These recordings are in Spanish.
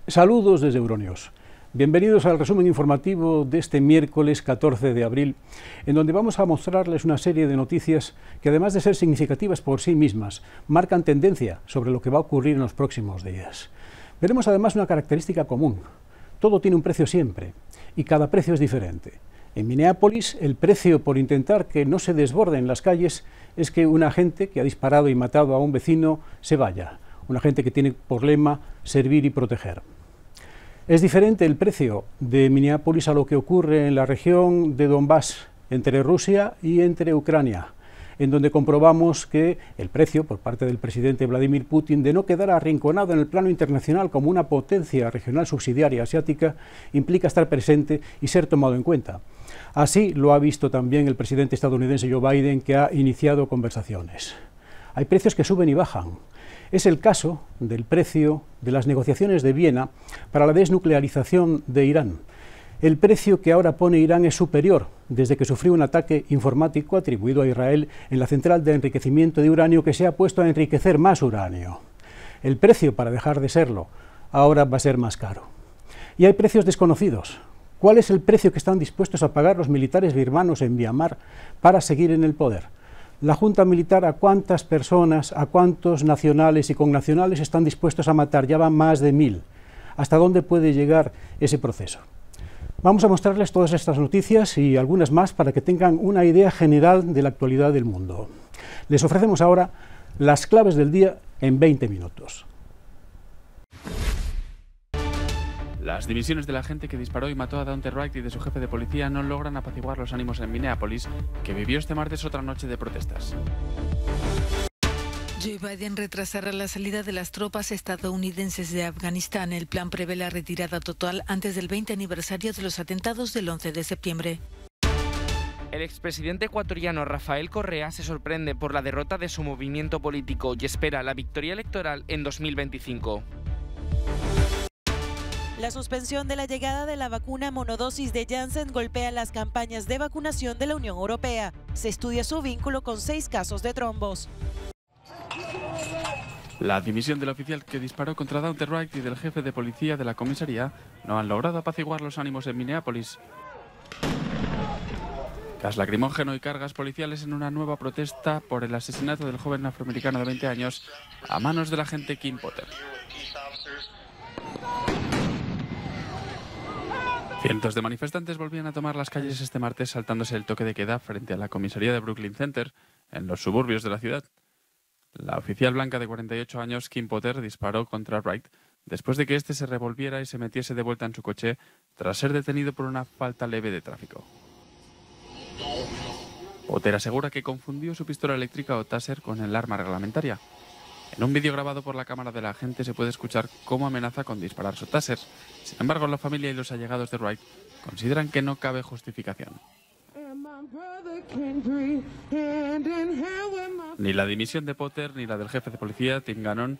Saludos desde Euronews. Bienvenidos al resumen informativo de este miércoles 14 de abril, en donde vamos a mostrarles una serie de noticias que, además de ser significativas por sí mismas, marcan tendencia sobre lo que va a ocurrir en los próximos días. Veremos además una característica común. Todo tiene un precio siempre, y cada precio es diferente. En Minneapolis, el precio por intentar que no se desborden las calles es que un agente que ha disparado y matado a un vecino se vaya. Un agente que tiene por lema servir y proteger. Es diferente el precio de Minneapolis a lo que ocurre en la región de Donbass, entre Rusia y entre Ucrania, en donde comprobamos que el precio por parte del presidente Vladimir Putin de no quedar arrinconado en el plano internacional como una potencia regional subsidiaria asiática implica estar presente y ser tomado en cuenta. Así lo ha visto también el presidente estadounidense Joe Biden, que ha iniciado conversaciones. Hay precios que suben y bajan. Es el caso del precio de las negociaciones de Viena para la desnuclearización de Irán. El precio que ahora pone Irán es superior desde que sufrió un ataque informático atribuido a Israel en la central de enriquecimiento de uranio, que se ha puesto a enriquecer más uranio. El precio para dejar de serlo ahora va a ser más caro. Y hay precios desconocidos. ¿Cuál es el precio que están dispuestos a pagar los militares birmanos en Myanmar para seguir en el poder? La Junta Militar, ¿a cuántas personas, a cuántos nacionales y connacionales están dispuestos a matar? Ya van más de 1000. ¿Hasta dónde puede llegar ese proceso? Vamos a mostrarles todas estas noticias y algunas más para que tengan una idea general de la actualidad del mundo. Les ofrecemos ahora las claves del día en 20 minutos. Las divisiones de la gente que disparó y mató a Daunte Wright y de su jefe de policía no logran apaciguar los ánimos en Minneapolis, que vivió este martes otra noche de protestas. Joe Biden retrasará la salida de las tropas estadounidenses de Afganistán. El plan prevé la retirada total antes del 20 aniversario de los atentados del 11 de septiembre. El expresidente ecuatoriano Rafael Correa se sorprende por la derrota de su movimiento político y espera la victoria electoral en 2025. La suspensión de la llegada de la vacuna monodosis de Janssen golpea las campañas de vacunación de la Unión Europea. Se estudia su vínculo con 6 casos de trombos. La dimisión del oficial que disparó contra Daunte Wright y del jefe de policía de la comisaría no han logrado apaciguar los ánimos en Minneapolis. Gas lacrimógeno y cargas policiales en una nueva protesta por el asesinato del joven afroamericano de 20 años a manos del agente Kim Potter. Cientos de manifestantes volvían a tomar las calles este martes saltándose el toque de queda frente a la comisaría de Brooklyn Center, en los suburbios de la ciudad. La oficial blanca de 48 años, Kim Potter, disparó contra Wright después de que éste se revolviera y se metiese de vuelta en su coche tras ser detenido por una falta leve de tráfico. Potter asegura que confundió su pistola eléctrica o taser con el arma reglamentaria. En un vídeo grabado por la cámara de la agente se puede escuchar cómo amenaza con disparar su taser. Sin embargo, la familia y los allegados de Wright consideran que no cabe justificación. Ni la dimisión de Potter ni la del jefe de policía, Tim Gannon,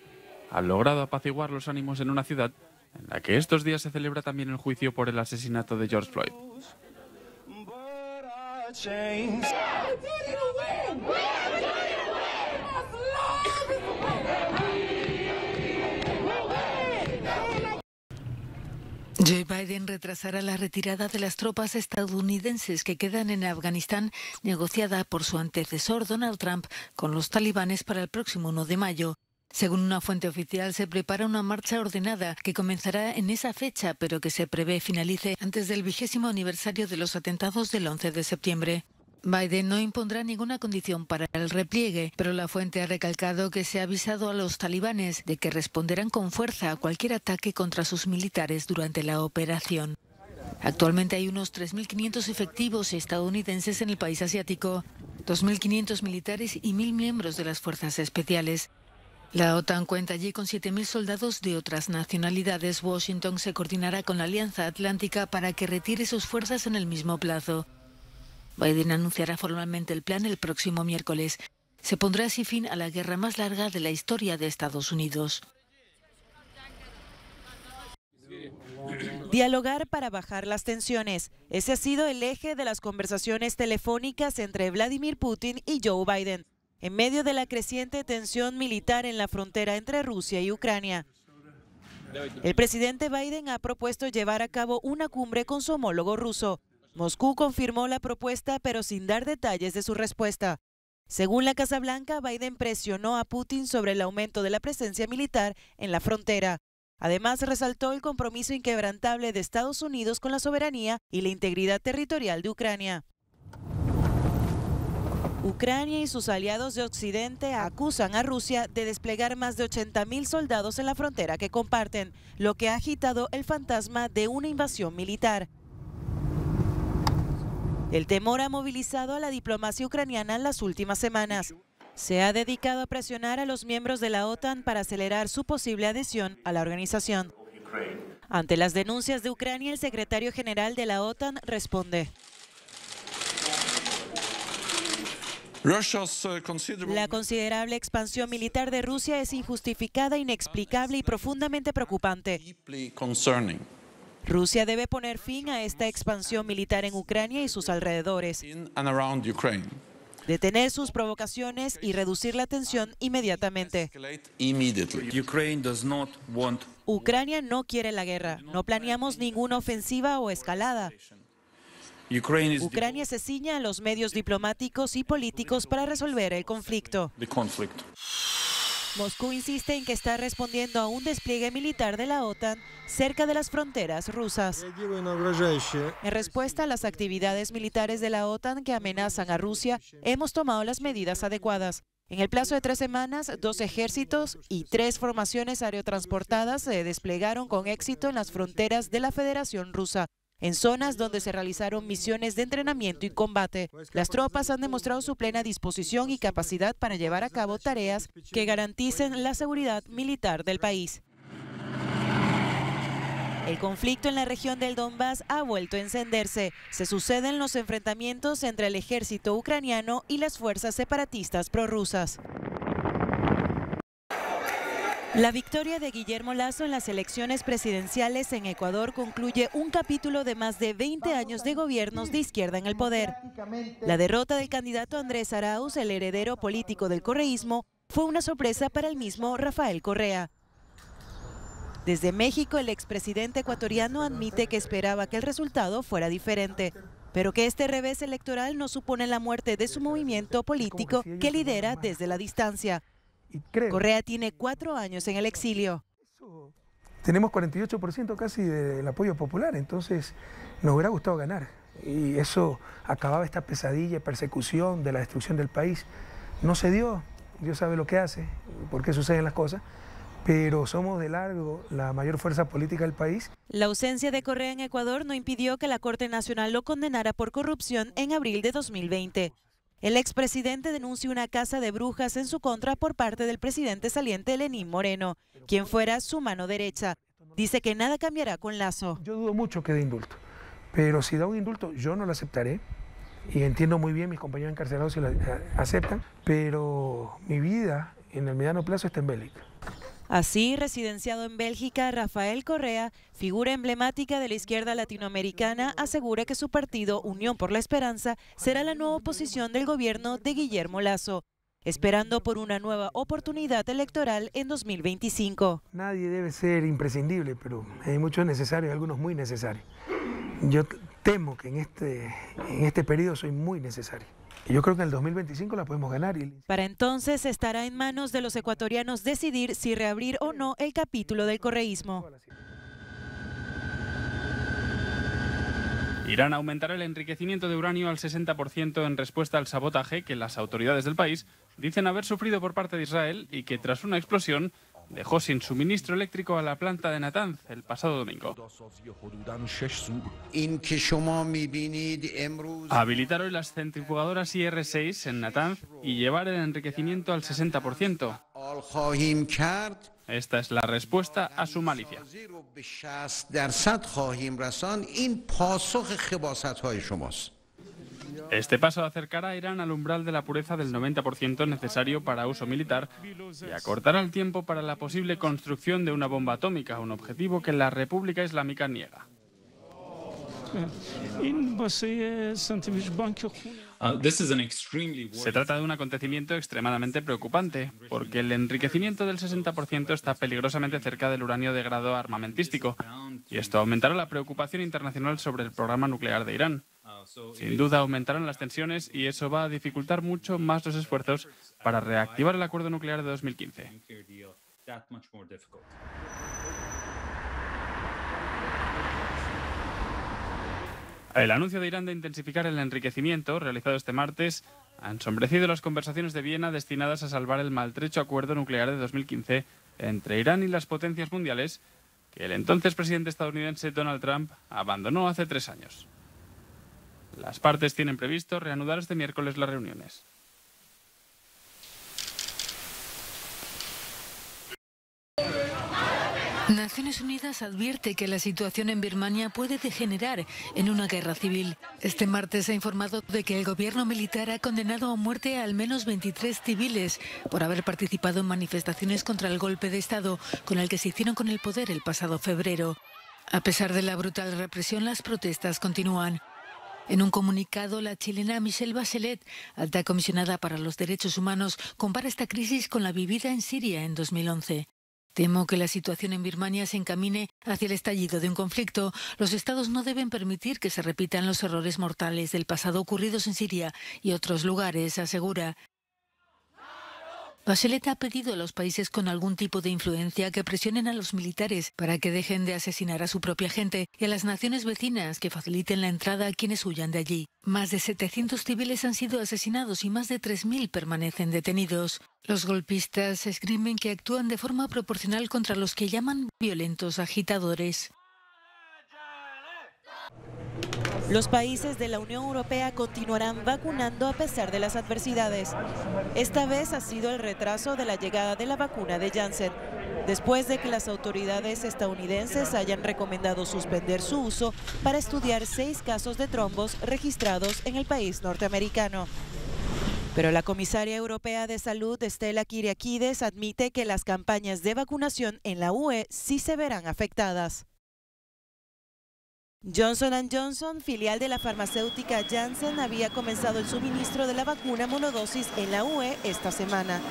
han logrado apaciguar los ánimos en una ciudad en la que estos días se celebra también el juicio por el asesinato de George Floyd. Joe Biden retrasará la retirada de las tropas estadounidenses que quedan en Afganistán, negociada por su antecesor Donald Trump con los talibanes para el próximo 1 de mayo. Según una fuente oficial, se prepara una marcha ordenada que comenzará en esa fecha, pero que se prevé finalice antes del 20º aniversario de los atentados del 11 de septiembre. Biden no impondrá ninguna condición para el repliegue, pero la fuente ha recalcado que se ha avisado a los talibanes de que responderán con fuerza a cualquier ataque contra sus militares durante la operación. Actualmente hay unos 3.500 efectivos estadounidenses en el país asiático, 2.500 militares y 1.000 miembros de las fuerzas especiales. La OTAN cuenta allí con 7.000 soldados de otras nacionalidades. Washington se coordinará con la Alianza Atlántica para que retire sus fuerzas en el mismo plazo. Biden anunciará formalmente el plan el próximo miércoles. Se pondrá así fin a la guerra más larga de la historia de Estados Unidos. Dialogar para bajar las tensiones. Ese ha sido el eje de las conversaciones telefónicas entre Vladimir Putin y Joe Biden, en medio de la creciente tensión militar en la frontera entre Rusia y Ucrania. El presidente Biden ha propuesto llevar a cabo una cumbre con su homólogo ruso. Moscú confirmó la propuesta, pero sin dar detalles de su respuesta. Según la Casa Blanca, Biden presionó a Putin sobre el aumento de la presencia militar en la frontera. Además, resaltó el compromiso inquebrantable de Estados Unidos con la soberanía y la integridad territorial de Ucrania. Ucrania y sus aliados de Occidente acusan a Rusia de desplegar más de 80.000 soldados en la frontera que comparten, lo que ha agitado el fantasma de una invasión militar. El temor ha movilizado a la diplomacia ucraniana en las últimas semanas. Se ha dedicado a presionar a los miembros de la OTAN para acelerar su posible adhesión a la organización. Ante las denuncias de Ucrania, el secretario general de la OTAN responde. La considerable expansión militar de Rusia es injustificada, inexplicable y profundamente preocupante. Rusia debe poner fin a esta expansión militar en Ucrania y sus alrededores, detener sus provocaciones y reducir la tensión inmediatamente. Ucrania no quiere la guerra, no planeamos ninguna ofensiva o escalada. Ucrania se ciñe a los medios diplomáticos y políticos para resolver el conflicto. Moscú insiste en que está respondiendo a un despliegue militar de la OTAN cerca de las fronteras rusas. En respuesta a las actividades militares de la OTAN que amenazan a Rusia, hemos tomado las medidas adecuadas. En el plazo de 3 semanas, 2 ejércitos y 3 formaciones aerotransportadas se desplegaron con éxito en las fronteras de la Federación Rusa, en zonas donde se realizaron misiones de entrenamiento y combate. Las tropas han demostrado su plena disposición y capacidad para llevar a cabo tareas que garanticen la seguridad militar del país. El conflicto en la región del Donbass ha vuelto a encenderse. Se suceden los enfrentamientos entre el ejército ucraniano y las fuerzas separatistas prorrusas. La victoria de Guillermo Lasso en las elecciones presidenciales en Ecuador concluye un capítulo de más de 20 años de gobiernos de izquierda en el poder. La derrota del candidato Andrés Arauz, el heredero político del correísmo, fue una sorpresa para el mismo Rafael Correa. Desde México, el expresidente ecuatoriano admite que esperaba que el resultado fuera diferente, pero que este revés electoral no supone la muerte de su movimiento político que lidera desde la distancia. Correa tiene 4 años en el exilio. Tenemos 48% casi del apoyo popular, entonces nos hubiera gustado ganar. Y eso acababa esta pesadilla, persecución de la destrucción del país. No se dio, Dios sabe lo que hace, por qué suceden las cosas, pero somos de largo la mayor fuerza política del país. La ausencia de Correa en Ecuador no impidió que la Corte Nacional lo condenara por corrupción en abril de 2020. El expresidente denuncia una caza de brujas en su contra por parte del presidente saliente Lenín Moreno, quien fuera su mano derecha. Dice que nada cambiará con Lasso. Yo dudo mucho que dé indulto, pero si da un indulto yo no lo aceptaré. Y entiendo muy bien mis compañeros encarcelados si lo aceptan, pero mi vida en el mediano plazo está en Bélgica. Así, residenciado en Bélgica, Rafael Correa, figura emblemática de la izquierda latinoamericana, asegura que su partido, Unión por la Esperanza, será la nueva oposición del gobierno de Guillermo Lasso, esperando por una nueva oportunidad electoral en 2025. Nadie debe ser imprescindible, pero hay muchos necesarios, algunos muy necesarios. Yo temo que en este periodo soy muy necesario. Y yo creo que en el 2025 la podemos ganar. Para entonces estará en manos de los ecuatorianos decidir si reabrir o no el capítulo del correísmo. Irán aumentará el enriquecimiento de uranio al 60% en respuesta al sabotaje que las autoridades del país dicen haber sufrido por parte de Israel y que tras una explosión dejó sin suministro eléctrico a la planta de Natanz el pasado domingo. Habilitar hoy las centrifugadoras IR6 en Natanz y llevar el enriquecimiento al 60%. Esta es la respuesta a su malicia. Este paso acercará a Irán al umbral de la pureza del 90% necesario para uso militar y acortará el tiempo para la posible construcción de una bomba atómica, un objetivo que la República Islámica niega. Se trata de un acontecimiento extremadamente preocupante, porque el enriquecimiento del 60% está peligrosamente cerca del uranio de grado armamentístico, y esto aumentará la preocupación internacional sobre el programa nuclear de Irán. Sin duda aumentarán las tensiones y eso va a dificultar mucho más los esfuerzos para reactivar el acuerdo nuclear de 2015. El anuncio de Irán de intensificar el enriquecimiento, realizado este martes, ha ensombrecido las conversaciones de Viena destinadas a salvar el maltrecho acuerdo nuclear de 2015 entre Irán y las potencias mundiales, que el entonces presidente estadounidense Donald Trump abandonó hace 3 años. Las partes tienen previsto reanudar este miércoles las reuniones. Naciones Unidas advierte que la situación en Birmania puede degenerar en una guerra civil. Este martes se ha informado de que el gobierno militar ha condenado a muerte a al menos 23 civiles por haber participado en manifestaciones contra el golpe de Estado con el que se hicieron con el poder el pasado febrero. A pesar de la brutal represión, las protestas continúan. En un comunicado, la chilena Michelle Bachelet, alta comisionada para los derechos humanos, compara esta crisis con la vivida en Siria en 2011. Temo que la situación en Birmania se encamine hacia el estallido de un conflicto. Los Estados no deben permitir que se repitan los errores mortales del pasado ocurridos en Siria y otros lugares, asegura. Bachelet ha pedido a los países con algún tipo de influencia que presionen a los militares para que dejen de asesinar a su propia gente y a las naciones vecinas que faciliten la entrada a quienes huyan de allí. Más de 700 civiles han sido asesinados y más de 3.000 permanecen detenidos. Los golpistas esgrimen que actúan de forma proporcional contra los que llaman violentos agitadores. Los países de la Unión Europea continuarán vacunando a pesar de las adversidades. Esta vez ha sido el retraso de la llegada de la vacuna de Janssen, después de que las autoridades estadounidenses hayan recomendado suspender su uso para estudiar 6 casos de trombos registrados en el país norteamericano. Pero la comisaria europea de salud, Stella Kyriakides, admite que las campañas de vacunación en la UE sí se verán afectadas. Johnson & Johnson, filial de la farmacéutica Janssen, había comenzado el suministro de la vacuna monodosis en la UE esta semana.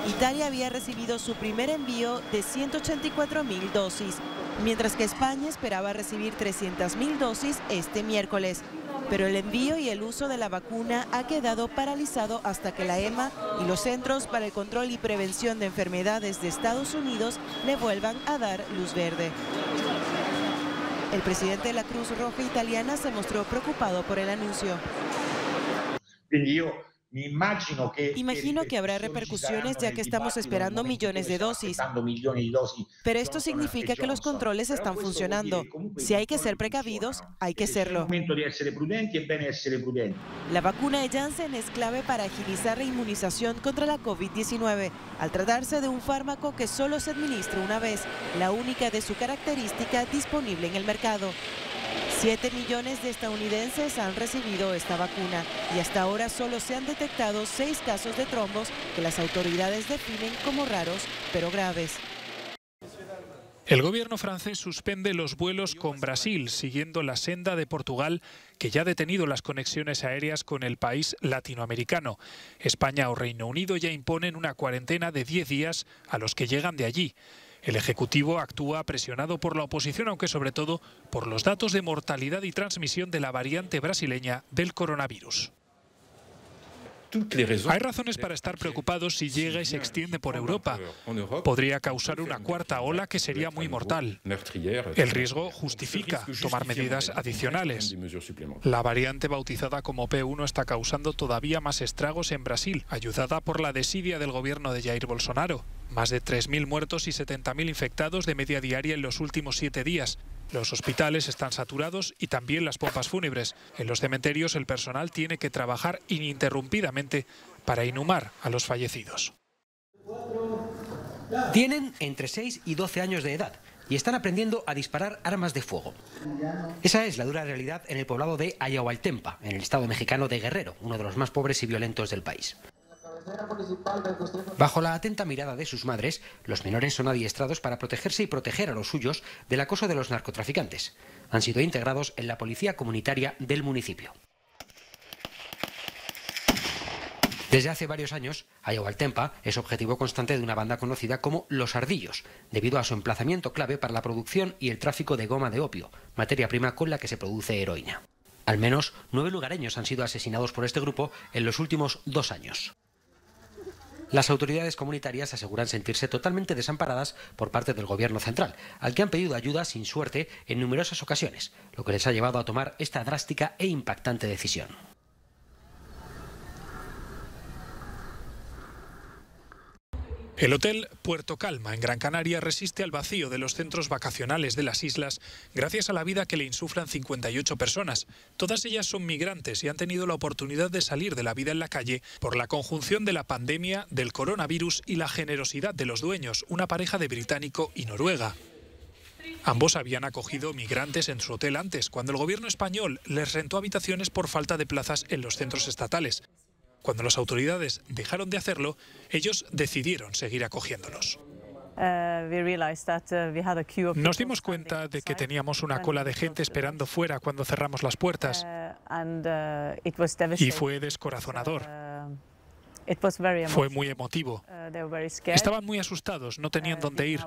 Italia había recibido su primer envío de 184.000 dosis, mientras que España esperaba recibir 300.000 dosis este miércoles. Pero el envío y el uso de la vacuna ha quedado paralizado hasta que la EMA y los Centros para el Control y Prevención de Enfermedades de Estados Unidos le vuelvan a dar luz verde. El presidente de la Cruz Roja italiana se mostró preocupado por el anuncio. Imagino que habrá repercusiones ya que estamos esperando millones de dosis. Pero esto significa que los controles están funcionando. Si hay que ser precavidos, hay que serlo. La vacuna de Janssen es clave para agilizar la inmunización contra la COVID-19, al tratarse de un fármaco que solo se administra una vez, la única de su característica disponible en el mercado. 7 millones de estadounidenses han recibido esta vacuna y hasta ahora solo se han detectado 6 casos de trombos que las autoridades definen como raros pero graves. El gobierno francés suspende los vuelos con Brasil, siguiendo la senda de Portugal, que ya ha detenido las conexiones aéreas con el país latinoamericano. España o Reino Unido ya imponen una cuarentena de 10 días a los que llegan de allí. El Ejecutivo actúa presionado por la oposición, aunque sobre todo por los datos de mortalidad y transmisión de la variante brasileña del coronavirus. Hay razones para estar preocupados si llega y se extiende por Europa. Podría causar una cuarta ola que sería muy mortal. El riesgo justifica tomar medidas adicionales. La variante bautizada como P1 está causando todavía más estragos en Brasil, ayudada por la desidia del gobierno de Jair Bolsonaro. Más de 3.000 muertos y 70.000 infectados de media diaria en los últimos 7 días. Los hospitales están saturados y también las pompas fúnebres. En los cementerios el personal tiene que trabajar ininterrumpidamente para inhumar a los fallecidos. Tienen entre 6 y 12 años de edad y están aprendiendo a disparar armas de fuego. Esa es la dura realidad en el poblado de Ayahualtempa, en el estado mexicano de Guerrero, uno de los más pobres y violentos del país. Bajo la atenta mirada de sus madres, los menores son adiestrados para protegerse y proteger a los suyos del acoso de los narcotraficantes. Han sido integrados en la policía comunitaria del municipio. Desde hace varios años, Ayahualtempa es objetivo constante de una banda conocida como Los Ardillos, debido a su emplazamiento clave para la producción y el tráfico de goma de opio, materia prima con la que se produce heroína. Al menos 9 lugareños han sido asesinados por este grupo en los últimos 2 años. Las autoridades comunitarias aseguran sentirse totalmente desamparadas por parte del gobierno central, al que han pedido ayuda sin suerte en numerosas ocasiones, lo que les ha llevado a tomar esta drástica e impactante decisión. El Hotel Puerto Calma, en Gran Canaria, resiste al vacío de los centros vacacionales de las islas gracias a la vida que le insuflan 58 personas. Todas ellas son migrantes y han tenido la oportunidad de salir de la vida en la calle por la conjunción de la pandemia, del coronavirus y la generosidad de los dueños, una pareja de británico y noruega. Ambos habían acogido migrantes en su hotel antes, cuando el gobierno español les rentó habitaciones por falta de plazas en los centros estatales. Cuando las autoridades dejaron de hacerlo, ellos decidieron seguir acogiéndolos. Nos dimos cuenta de que teníamos una cola de gente esperando fuera cuando cerramos las puertas y fue descorazonador. Fue muy emotivo. Estaban muy asustados, no tenían dónde ir.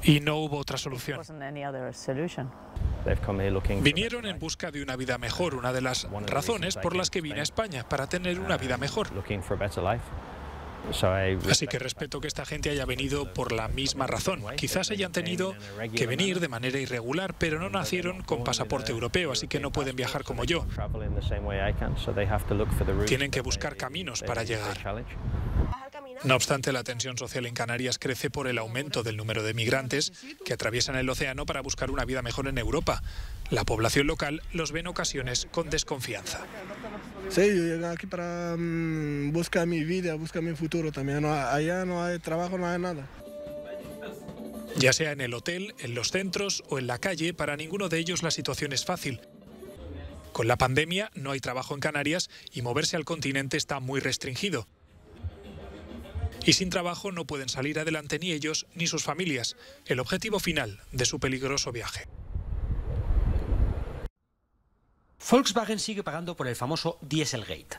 Y no hubo otra solución. Vinieron en busca de una vida mejor, una de las razones por las que vine a España, para tener una vida mejor. Así que respeto que esta gente haya venido por la misma razón. Quizás hayan tenido que venir de manera irregular, pero no nacieron con pasaporte europeo, así que no pueden viajar como yo. Tienen que buscar caminos para llegar. No obstante, la tensión social en Canarias crece por el aumento del número de migrantes que atraviesan el océano para buscar una vida mejor en Europa. La población local los ve en ocasiones con desconfianza. Sí, yo llegué aquí para buscar mi vida, buscar mi futuro también. Allá no hay trabajo, no hay nada. Ya sea en el hotel, en los centros o en la calle, para ninguno de ellos la situación es fácil. Con la pandemia no hay trabajo en Canarias y moverse al continente está muy restringido. Y sin trabajo no pueden salir adelante ni ellos ni sus familias, el objetivo final de su peligroso viaje. Volkswagen sigue pagando por el famoso Dieselgate.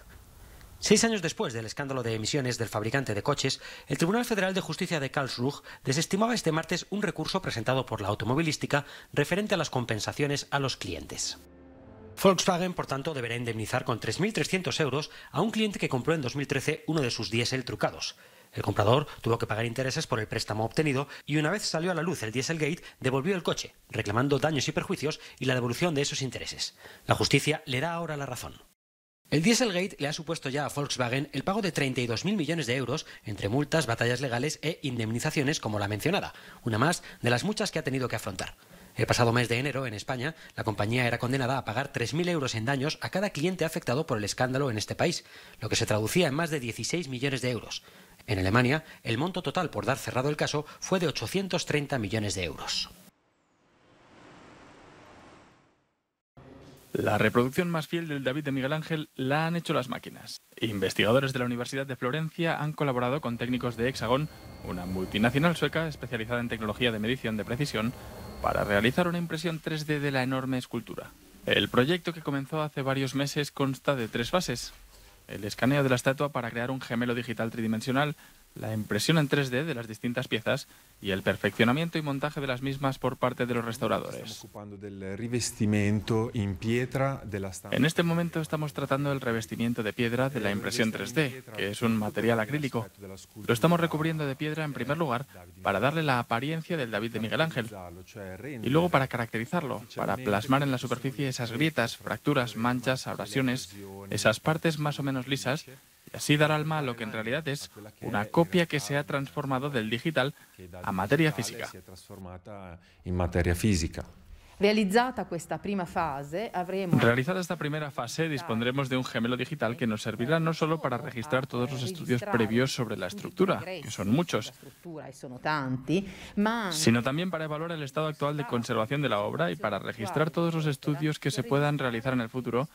6 años después del escándalo de emisiones del fabricante de coches, el Tribunal Federal de Justicia de Karlsruhe desestimaba este martes un recurso presentado por la automovilística referente a las compensaciones a los clientes. Volkswagen, por tanto, deberá indemnizar con 3.300 euros a un cliente que compró en 2013 uno de sus diésel trucados. El comprador tuvo que pagar intereses por el préstamo obtenido y una vez salió a la luz el Dieselgate, devolvió el coche, reclamando daños y perjuicios y la devolución de esos intereses. La justicia le da ahora la razón. El Dieselgate le ha supuesto ya a Volkswagen el pago de 32.000 millones de euros entre multas, batallas legales e indemnizaciones como la mencionada, una más de las muchas que ha tenido que afrontar. El pasado mes de enero, en España, la compañía era condenada a pagar 3.000 euros en daños a cada cliente afectado por el escándalo en este país, lo que se traducía en más de 16 millones de euros. En Alemania, el monto total por dar cerrado el caso fue de 830 millones de euros. La reproducción más fiel del David de Miguel Ángel la han hecho las máquinas. Investigadores de la Universidad de Florencia han colaborado con técnicos de Hexagon, una multinacional sueca especializada en tecnología de medición de precisión, para realizar una impresión 3D de la enorme escultura. El proyecto, que comenzó hace varios meses, consta de 3 fases. El escaneo de la estatua para crear un gemelo digital tridimensional, la impresión en 3D de las distintas piezas y el perfeccionamiento y montaje de las mismas por parte de los restauradores. En este momento estamos tratando el revestimiento de piedra de la impresión 3D, que es un material acrílico. Lo estamos recubriendo de piedra en primer lugar para darle la apariencia del David de Miguel Ángel y luego para caracterizarlo, para plasmar en la superficie esas grietas, fracturas, manchas, abrasiones, esas partes más o menos lisas, y así dar alma a lo que en realidad es una copia que se ha transformado del digital a materia física. Realizada esta primera fase, dispondremos de un gemelo digital que nos servirá no solo para registrar todos los estudios previos sobre la estructura, que son muchos, sino también para evaluar el estado actual de conservación de la obra y para registrar todos los estudios que se puedan realizar en el futuro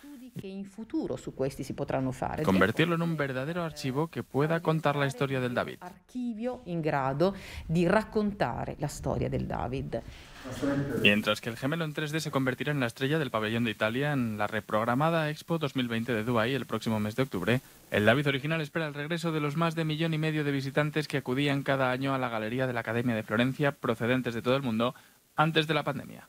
Convertirlo en un verdadero archivo que pueda contar la historia del David. Mientras que el gemelo en 3D se convertirá en la estrella del pabellón de Italia en la reprogramada Expo 2020 de Dubái el próximo mes de octubre, el David original espera el regreso de los más de 1,5 millones de visitantes que acudían cada año a la galería de la Academia de Florencia, procedentes de todo el mundo, antes de la pandemia.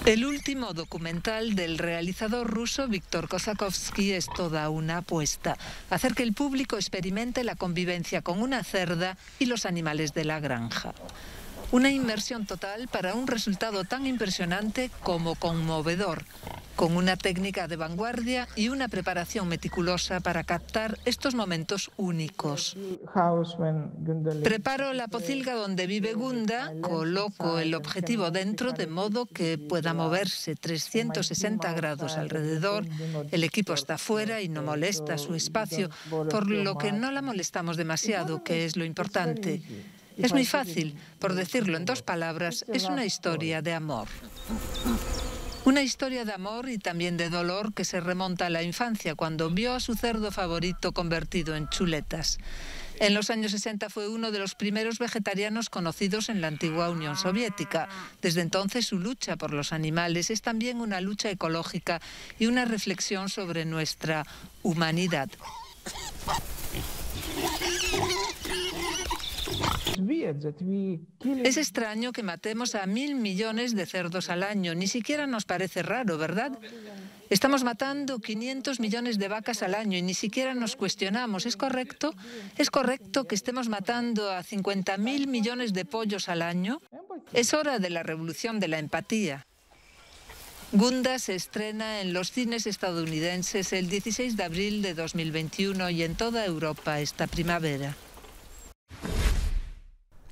El último documental del realizador ruso Víctor Kosakovsky es toda una apuesta. Hacer que el público experimente la convivencia con una cerda y los animales de la granja. Una inmersión total para un resultado tan impresionante como conmovedor, con una técnica de vanguardia y una preparación meticulosa para captar estos momentos únicos. Preparo la pocilga donde vive Gunda, coloco el objetivo dentro de modo que pueda moverse 360 grados alrededor. El equipo está fuera y no molesta su espacio, por lo que no la molestamos demasiado, que es lo importante. Es muy fácil, por decirlo en 2 palabras, es una historia de amor. Una historia de amor y también de dolor que se remonta a la infancia, cuando vio a su cerdo favorito convertido en chuletas. En los años 60 fue uno de los primeros vegetarianos conocidos en la antigua Unión Soviética. Desde entonces su lucha por los animales es también una lucha ecológica y una reflexión sobre nuestra humanidad. Es extraño que matemos a 1.000 millones de cerdos al año. Ni siquiera nos parece raro, ¿verdad? Estamos matando 500 millones de vacas al año y ni siquiera nos cuestionamos. ¿Es correcto? ¿Es correcto que estemos matando a 50.000 millones de pollos al año? Es hora de la revolución de la empatía. Gunda se estrena en los cines estadounidenses el 16 de abril de 2021 y en toda Europa esta primavera.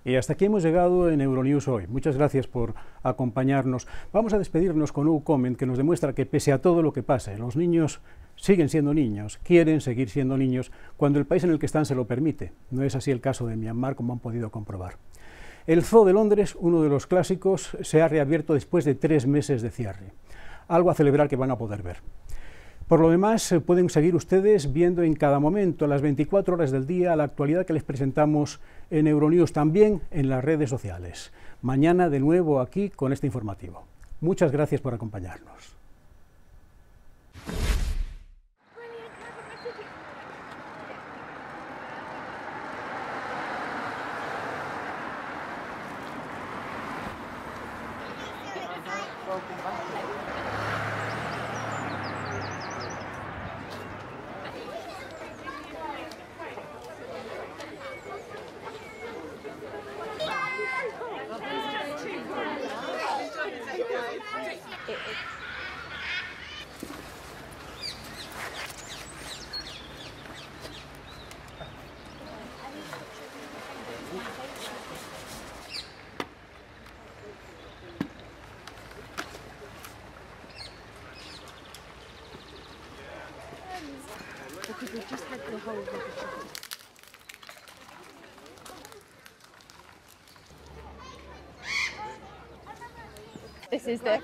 Y hasta aquí hemos llegado en Euronews hoy. Muchas gracias por acompañarnos. Vamos a despedirnos con un comment que nos demuestra que pese a todo lo que pase, los niños siguen siendo niños, quieren seguir siendo niños cuando el país en el que están se lo permite. No es así el caso de Myanmar, como han podido comprobar. El Zoo de Londres, uno de los clásicos, se ha reabierto después de 3 meses de cierre. Algo a celebrar que van a poder ver. Por lo demás, pueden seguir ustedes viendo en cada momento, a las 24 horas del día, la actualidad que les presentamos en Euronews, también en las redes sociales. Mañana de nuevo aquí con este informativo. Muchas gracias por acompañarnos. This is their